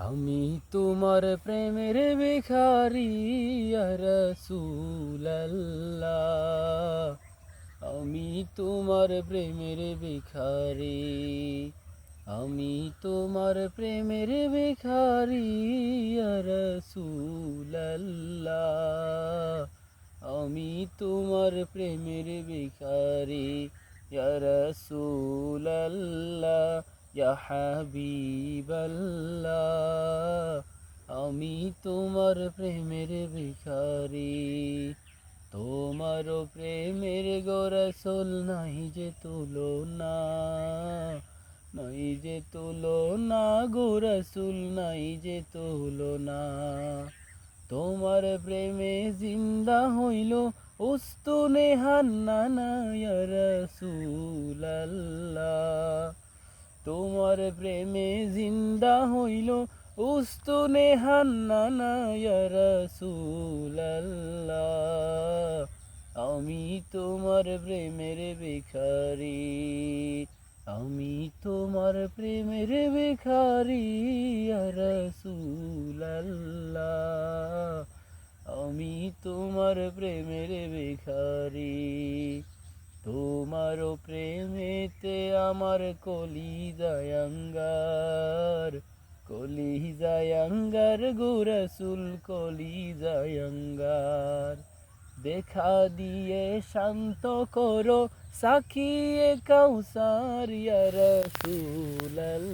আমি তোমার প্রেমের ভিখারি ইয়া রাসূলুল্লাহ। আমি তোমার প্রেমের ভিখারি। আমি তোমার প্রেমের ভিখারি ইয়া রাসূলুল্লাহ। আমি তোমার প্রেমের ভিখারি ইয়া রাসূলুল্লাহ, ইয়া হাবিবাল্লাহ। আমি তোমার প্রেমের ভিখারি। তোমার প্রেমের গো রাসূল নাই যে তুলনা, নাই যে তুলনা গো রাসূল, নাই যে তুলনা। তোমার প্রেমে জিন্দা হইল উস্তুনে হান্নানা ইয়া রাসূলুল্লাহ। তোমার প্রেমে জিন্দা হইল উস্তুনে হান্নানা ইয়া রাসূলুল্লাহ। আমি তোমার প্রেমের ভিখারি। আমি তোমার প্রেমের ভিখারি ইয়া রাসূলুল্লাহ। আমি তোমার প্রেমের ভিখারি। তোমারও প্রেমেতে আমার কলিজায় আঙ্গার, কলিজায় আঙ্গার গো রাসূল, কলিজায় আঙ্গার। দেখা দিয়ে শান্ত করো সাকিয়ে কাউসার ইয়া রাসূলুল্লাহ।